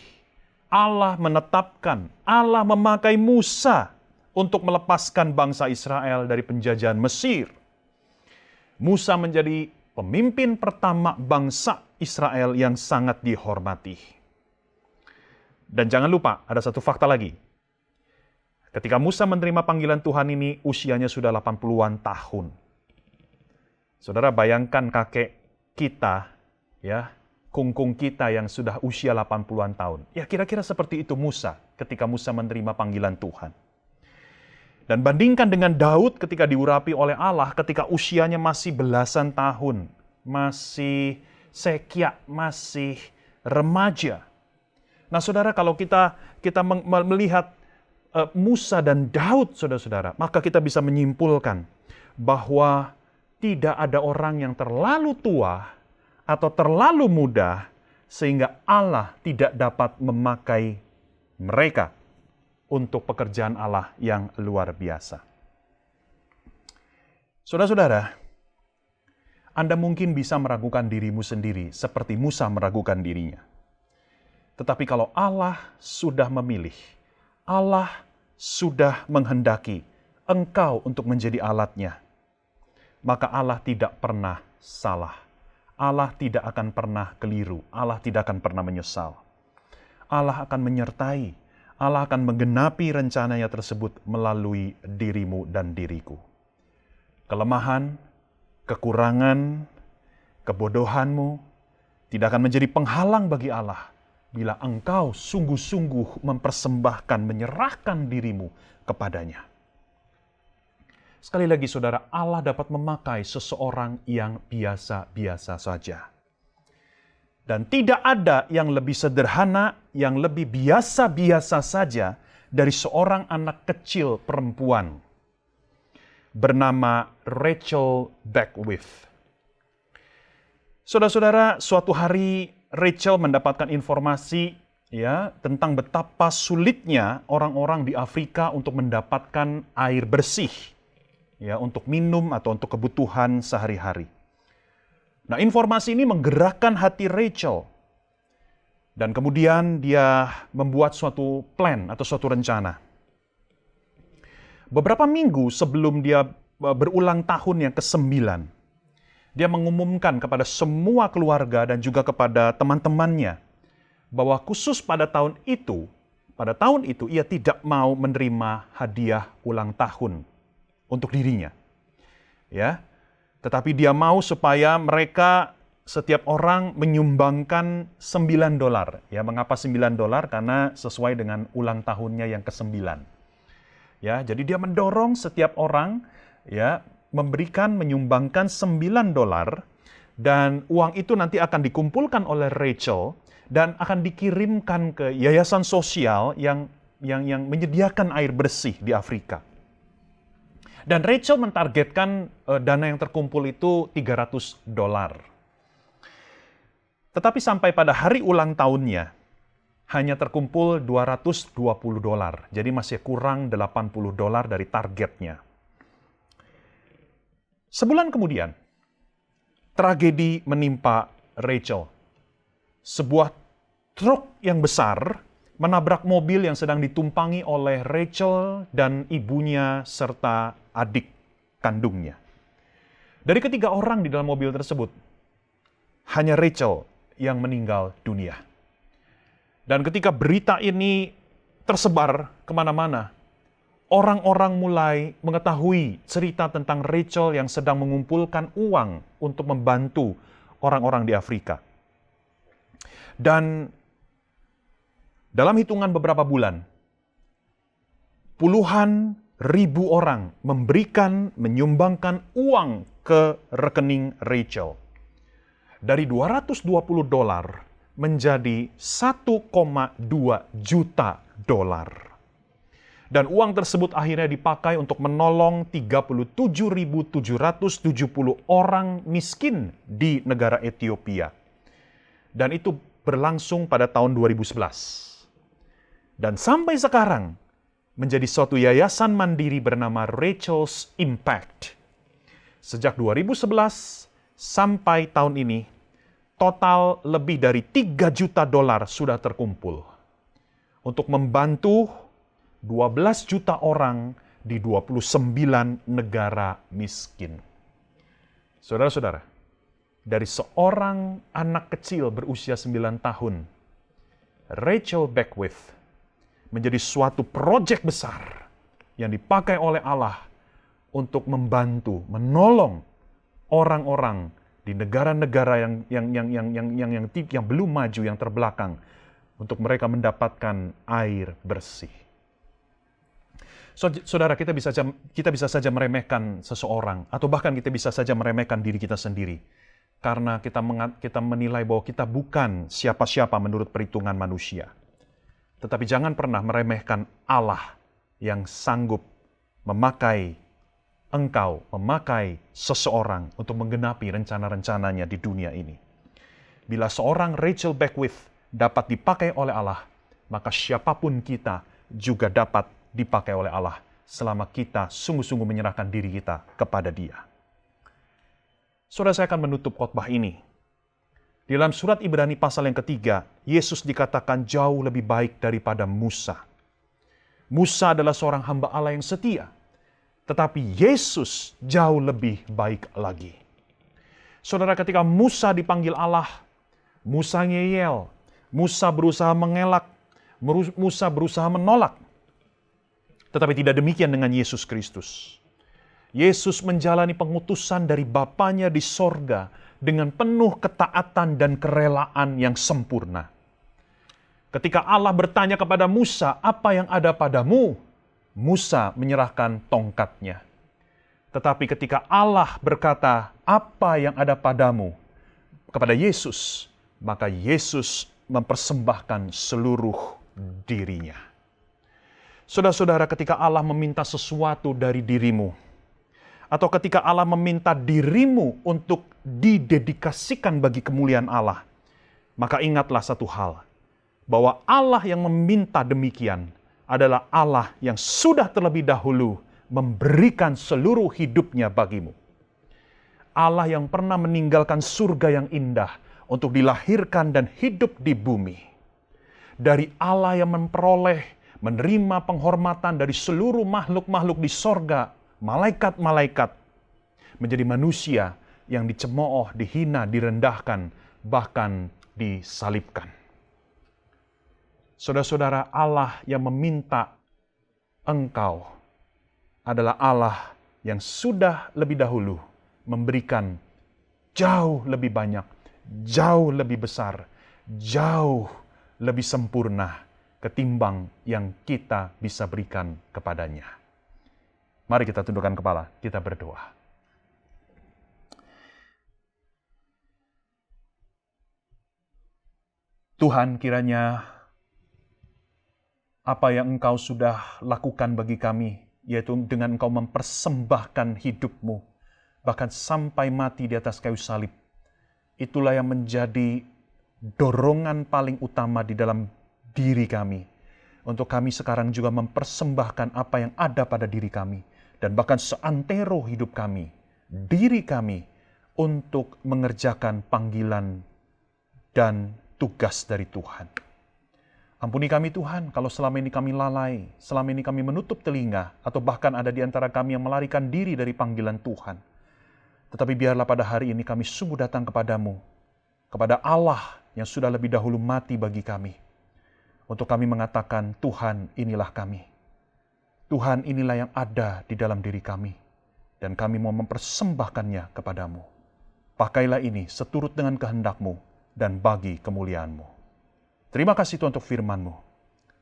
Allah menetapkan, Allah memakai Musa untuk melepaskan bangsa Israel dari penjajahan Mesir. Musa menjadi pemimpin pertama bangsa Israel yang sangat dihormati. Dan jangan lupa, ada satu fakta lagi. Ketika Musa menerima panggilan Tuhan ini, usianya sudah 80-an tahun. Saudara, bayangkan kakek kita, ya, kungkung kita yang sudah usia 80-an tahun. Ya, kira-kira seperti itu Musa ketika Musa menerima panggilan Tuhan. Dan bandingkan dengan Daud ketika diurapi oleh Allah ketika usianya masih belasan tahun, masih sekya, masih remaja. Nah, saudara, kalau kita melihat Musa dan Daud, saudara-saudara, maka kita bisa menyimpulkan bahwa tidak ada orang yang terlalu tua atau terlalu muda sehingga Allah tidak dapat memakai mereka untuk pekerjaan Allah yang luar biasa. Saudara-saudara, Anda mungkin bisa meragukan dirimu sendiri seperti Musa meragukan dirinya. Tetapi kalau Allah sudah memilih, Allah sudah menghendaki engkau untuk menjadi alatnya, maka Allah tidak pernah salah. Allah tidak akan pernah keliru, Allah tidak akan pernah menyesal. Allah akan menyertai, Allah akan menggenapi rencananya tersebut melalui dirimu dan diriku. Kelemahan, kekurangan, kebodohanmu tidak akan menjadi penghalang bagi Allah bila engkau sungguh-sungguh mempersembahkan, menyerahkan dirimu kepadanya. Sekali lagi saudara, Allah dapat memakai seseorang yang biasa-biasa saja. Dan tidak ada yang lebih sederhana, yang lebih biasa-biasa saja dari seorang anak kecil perempuan bernama Rachel Beckwith. Saudara-saudara, suatu hari Rachel mendapatkan informasi tentang betapa sulitnya orang-orang di Afrika untuk mendapatkan air bersih untuk minum atau untuk kebutuhan sehari-hari. Nah, informasi ini menggerakkan hati Rachel. Dan kemudian dia membuat suatu plan atau suatu rencana. Beberapa minggu sebelum dia berulang tahun yang ke-9, dia mengumumkan kepada semua keluarga dan juga kepada teman-temannya bahwa khusus pada tahun itu ia tidak mau menerima hadiah ulang tahun untuk dirinya. Tetapi dia mau supaya mereka setiap orang menyumbangkan $9. Mengapa $9? Karena sesuai dengan ulang tahunnya yang ke-9. Jadi dia mendorong setiap orang menyumbangkan $9 dan uang itu nanti akan dikumpulkan oleh Rachel dan akan dikirimkan ke yayasan sosial yang menyediakan air bersih di Afrika. Dan Rachel mentargetkan dana yang terkumpul itu $300. Tetapi sampai pada hari ulang tahunnya hanya terkumpul $220. Jadi masih kurang $80 dari targetnya. Sebulan kemudian, tragedi menimpa Rachel. Sebuah truk yang besar menabrak mobil yang sedang ditumpangi oleh Rachel dan ibunya serta adik kandungnya. Dari ketiga orang di dalam mobil tersebut, hanya Rachel yang meninggal dunia. Dan ketika berita ini tersebar kemana-mana, orang-orang mulai mengetahui cerita tentang Rachel yang sedang mengumpulkan uang untuk membantu orang-orang di Afrika. Dan dalam hitungan beberapa bulan, puluhan ribu orang menyumbangkan uang ke rekening Rachel. Dari $220 menjadi $1,2 juta. Dan uang tersebut akhirnya dipakai untuk menolong 37.770 orang miskin di negara Ethiopia. Dan itu berlangsung pada tahun 2011. Dan sampai sekarang menjadi suatu yayasan mandiri bernama Rachel's Impact. Sejak 2011 sampai tahun ini, total lebih dari $3 juta sudah terkumpul untuk membantu 12 juta orang di 29 negara miskin. Saudara-saudara, dari seorang anak kecil berusia 9 tahun, Rachel Beckwith menjadi suatu proyek besar yang dipakai oleh Allah untuk membantu, menolong orang-orang di negara-negara yang belum maju, yang terbelakang, untuk mereka mendapatkan air bersih. Saudara, kita bisa saja meremehkan seseorang, atau bahkan kita bisa saja meremehkan diri kita sendiri, karena kita menilai bahwa kita bukan siapa-siapa menurut perhitungan manusia. Tetapi jangan pernah meremehkan Allah yang sanggup memakai engkau, memakai seseorang untuk menggenapi rencana-rencananya di dunia ini. Bila seorang Rachel Beckwith dapat dipakai oleh Allah, maka siapapun kita juga dapat dipakai oleh Allah selama kita sungguh-sungguh menyerahkan diri kita kepada Dia. Saudara, saya akan menutup khotbah ini. Di dalam surat Ibrani pasal yang ketiga, Yesus dikatakan jauh lebih baik daripada Musa. Musa adalah seorang hamba Allah yang setia, tetapi Yesus jauh lebih baik lagi. Saudara, ketika Musa dipanggil Allah, Musa ngeyel, Musa berusaha mengelak, Musa berusaha menolak. Tetapi tidak demikian dengan Yesus Kristus. Yesus menjalani pengutusan dari Bapanya di sorga dengan penuh ketaatan dan kerelaan yang sempurna. Ketika Allah bertanya kepada Musa, "Apa yang ada padamu?" Musa menyerahkan tongkatnya. Tetapi ketika Allah berkata, "Apa yang ada padamu?" kepada Yesus, maka Yesus mempersembahkan seluruh dirinya. Saudara-saudara, ketika Allah meminta sesuatu dari dirimu, atau ketika Allah meminta dirimu untuk didedikasikan bagi kemuliaan Allah, maka ingatlah satu hal, bahwa Allah yang meminta demikian adalah Allah yang sudah terlebih dahulu memberikan seluruh hidupnya bagimu. Allah yang pernah meninggalkan surga yang indah untuk dilahirkan dan hidup di bumi. Dari Allah yang menerima penghormatan dari seluruh makhluk-makhluk di sorga, malaikat-malaikat, menjadi manusia yang dicemooh, dihina, direndahkan, bahkan disalibkan. Saudara-saudara, Allah yang meminta engkau adalah Allah yang sudah lebih dahulu memberikan jauh lebih banyak, jauh lebih besar, jauh lebih sempurna ketimbang yang kita bisa berikan kepadanya. Mari kita tundukkan kepala, kita berdoa. Tuhan, kiranya apa yang Engkau sudah lakukan bagi kami, yaitu dengan Engkau mempersembahkan hidupmu, bahkan sampai mati di atas kayu salib, itulah yang menjadi dorongan paling utama di dalam diri kami, untuk kami sekarang juga mempersembahkan apa yang ada pada diri kami, dan bahkan seantero hidup kami, diri kami, untuk mengerjakan panggilan dan tugas dari Tuhan. Ampuni kami Tuhan, kalau selama ini kami lalai, selama ini kami menutup telinga, atau bahkan ada di antara kami yang melarikan diri dari panggilan Tuhan. Tetapi biarlah pada hari ini kami sungguh datang kepadamu, kepada Allah yang sudah lebih dahulu mati bagi kami, untuk kami mengatakan, Tuhan inilah kami. Tuhan inilah yang ada di dalam diri kami, dan kami mau mempersembahkannya kepadamu. Pakailah ini seturut dengan kehendak-Mu dan bagi kemuliaan-Mu. Terima kasih Tuhan untuk firman-Mu.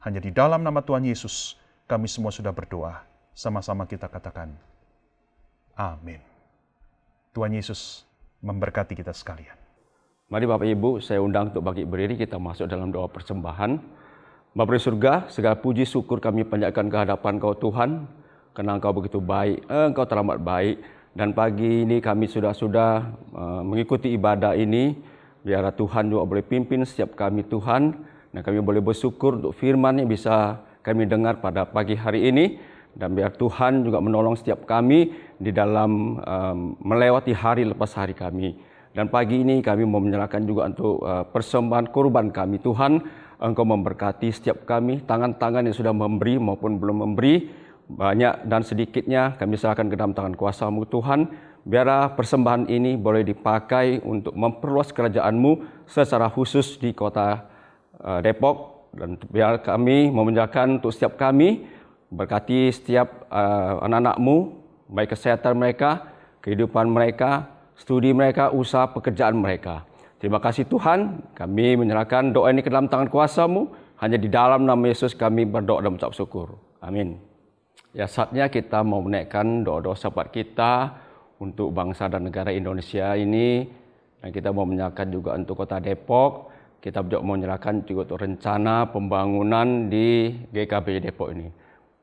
Hanya di dalam nama Tuhan Yesus, kami semua sudah berdoa. Sama-sama kita katakan, amin. Tuhan Yesus memberkati kita sekalian. Mari Bapak Ibu, saya undang untuk bangkit berdiri, kita masuk dalam doa persembahan. Bapa di surga, segala puji syukur kami panjatkan ke hadapan Kau Tuhan, karena Engkau begitu baik, Engkau teramat baik. Dan pagi ini kami sudah mengikuti ibadah ini. Biarlah Tuhan juga boleh pimpin setiap kami Tuhan, dan kami boleh bersyukur untuk firman yang bisa kami dengar pada pagi hari ini, dan biar Tuhan juga menolong setiap kami di dalam melewati hari lepas hari kami. Dan pagi ini kami mau menyerahkan juga untuk persembahan kurban kami Tuhan. Engkau memberkati setiap kami, tangan-tangan yang sudah memberi maupun belum memberi, banyak dan sedikitnya kami serahkan ke dalam tangan kuasa-Mu Tuhan. Biarlah persembahan ini boleh dipakai untuk memperluas kerajaan-Mu secara khusus di kota Depok. Dan biar kami memenjarakan untuk setiap kami, berkati setiap anak-anak-Mu, baik kesehatan mereka, kehidupan mereka, studi mereka, usaha pekerjaan mereka. Terima kasih Tuhan, kami menyerahkan doa ini ke dalam tangan kuasa-Mu. Hanya di dalam nama Yesus kami berdoa dan mengucap syukur. Amin. Ya, saatnya kita mau menaikkan doa-doa sahabat kita untuk bangsa dan negara Indonesia ini, dan kita mau menyerahkan juga untuk kota Depok. Kita juga mau menyerahkan juga untuk rencana pembangunan di GKB Depok ini.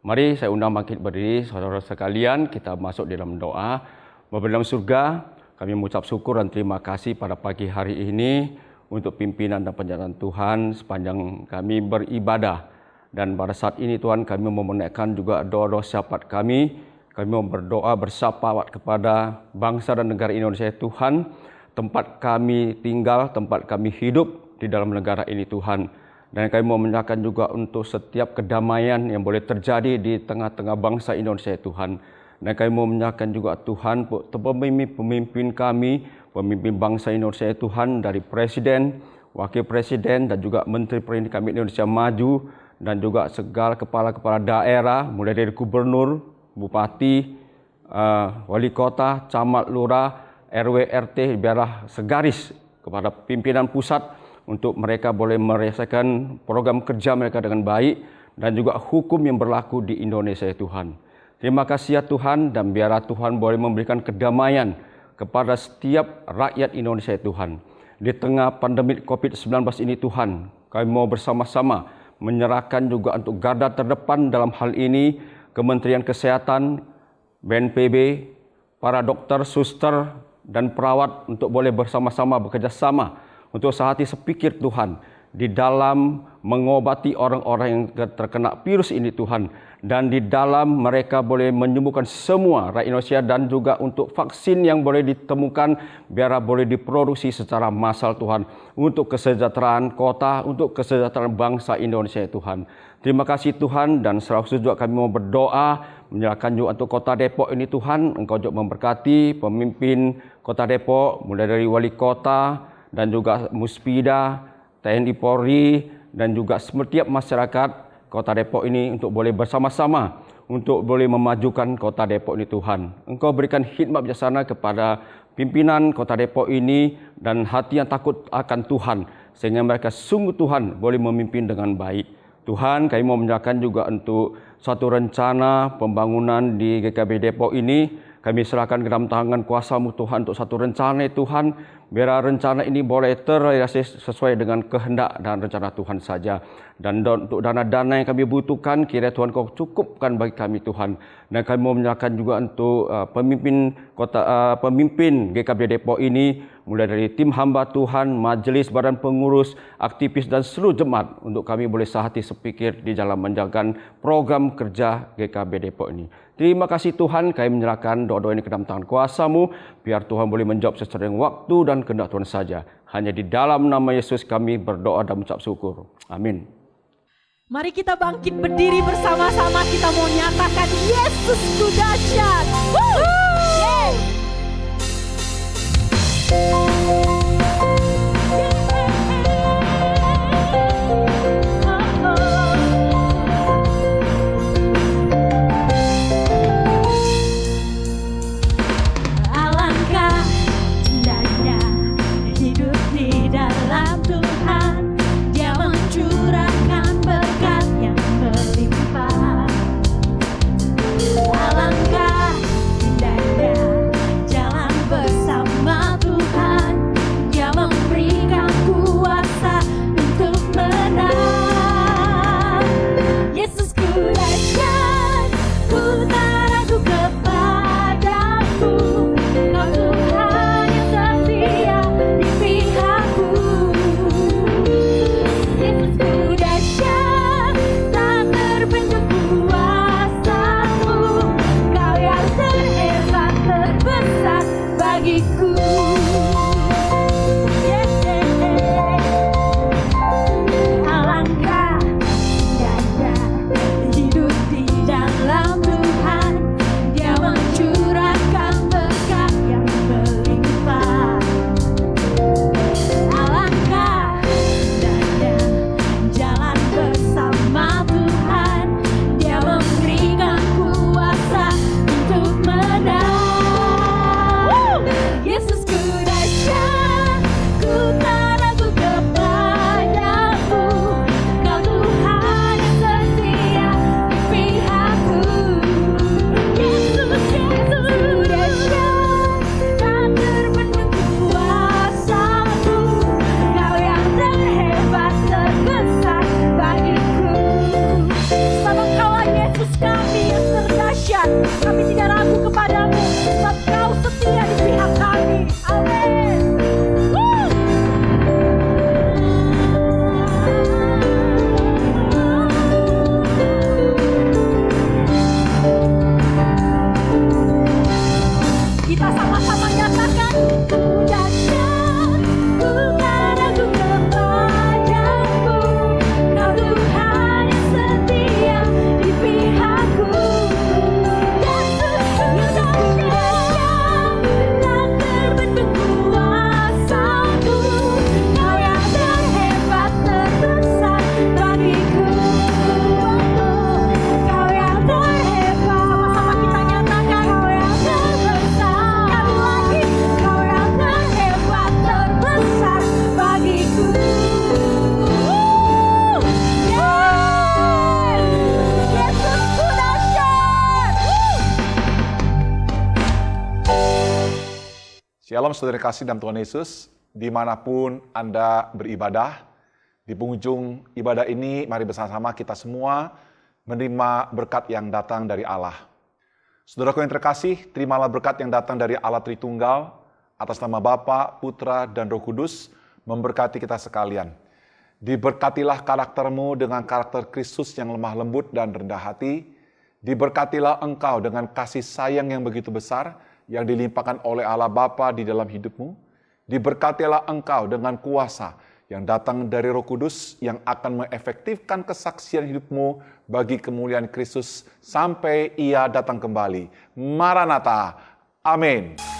Mari saya undang bangkit berdiri, saudara sekalian, kita masuk dalam doa. Bapa dalam surga, kami mengucap syukur dan terima kasih pada pagi hari ini untuk pimpinan dan penyertaan Tuhan sepanjang kami beribadah. Dan pada saat ini Tuhan, kami mau menaikkan juga doa-doa sahabat kami. Kami mau berdoa bersyafaat kepada bangsa dan negara Indonesia Tuhan, tempat kami tinggal, tempat kami hidup di dalam negara ini Tuhan. Dan kami mau menyerahkan juga untuk setiap kedamaian yang boleh terjadi di tengah-tengah bangsa Indonesia Tuhan. Dan kami mau menyerahkan juga Tuhan, pemimpin kami, pemimpin bangsa Indonesia ya Tuhan, dari Presiden, Wakil Presiden dan juga Menteri Pendidikan Indonesia Maju, dan juga segala kepala-kepala daerah, mulai dari Gubernur, Bupati, Wali Kota, Camat, Lurah, RW, RT, biarlah segaris kepada pimpinan pusat untuk mereka boleh menyelesaikan program kerja mereka dengan baik dan juga hukum yang berlaku di Indonesia ya Tuhan. Terima kasih ya Tuhan, dan biarlah Tuhan boleh memberikan kedamaian kepada setiap rakyat Indonesia ya Tuhan. Di tengah pandemi COVID-19 ini Tuhan, kami mau bersama-sama menyerahkan juga untuk garda terdepan dalam hal ini Kementerian Kesehatan, BNPB, para dokter, suster, dan perawat untuk boleh bersama-sama bekerjasama untuk sehati sepikir Tuhan di dalam mengobati orang-orang yang terkena virus ini Tuhan, dan di dalam mereka boleh menyembuhkan semua rakyat Indonesia, dan juga untuk vaksin yang boleh ditemukan biar boleh diproduksi secara massal Tuhan, untuk kesejahteraan kota, untuk kesejahteraan bangsa Indonesia Tuhan. Terima kasih Tuhan, dan selanjutnya juga kami mau berdoa menyerahkan juga untuk Kota Depok ini Tuhan. Engkau juga memberkati pemimpin Kota Depok, mulai dari wali kota dan juga Muspida, TNI Polri, dan juga setiap masyarakat Kota Depok ini untuk boleh bersama-sama untuk boleh memajukan Kota Depok ini Tuhan. Engkau berikan hikmat bijaksana kepada pimpinan Kota Depok ini dan hati yang takut akan Tuhan, sehingga mereka sungguh Tuhan boleh memimpin dengan baik. Tuhan, kami mau menyerahkan juga untuk suatu rencana pembangunan di GKB Depok ini. Kami serahkan ke dalam tangan kuasa-Mu Tuhan untuk satu rencana Tuhan. Biar rencana ini boleh terrealisasi sesuai dengan kehendak dan rencana Tuhan saja. Dan untuk dana-dana yang kami butuhkan, kiranya Tuhan Kau cukupkan bagi kami Tuhan. Dan kami mau menyerahkan juga untuk pemimpin GKB Depok ini, mulai dari tim hamba Tuhan, majelis, badan pengurus, aktivis, dan seluruh jemaat, untuk kami boleh sehati sepikir di dalam menjalankan program kerja GKB Depok ini. Terima kasih Tuhan, kami menyerahkan doa-doa ini ke dalam tangan kuasa-Mu, biar Tuhan boleh menjawab sesuai dengan waktu dan kehendak Tuhan saja. Hanya di dalam nama Yesus kami berdoa dan mengucap syukur. Amin. Mari kita bangkit berdiri bersama-sama, kita mau nyatakan Yesusku dahsyat. Alangkah indahnya hidup di dalam Tuhan, Dia mencurahkan berkat yang berlimpah. Alangkah indahnya jalan bersama Tuhan, Shalom saudara kasih dalam Tuhan Yesus, dimanapun Anda beribadah. Di penghujung ibadah ini, mari bersama-sama kita semua menerima berkat yang datang dari Allah. Saudaraku yang terkasih, terimalah berkat yang datang dari Allah Tritunggal, atas nama Bapa, Putra, dan Roh Kudus, memberkati kita sekalian. Diberkatilah karaktermu dengan karakter Kristus yang lemah lembut dan rendah hati. Diberkatilah engkau dengan kasih sayang yang begitu besar, yang dilimpahkan oleh Allah Bapa di dalam hidupmu. Diberkatilah engkau dengan kuasa yang datang dari Roh Kudus yang akan mengefektifkan kesaksian hidupmu bagi kemuliaan Kristus sampai Ia datang kembali. Maranatha. Amin.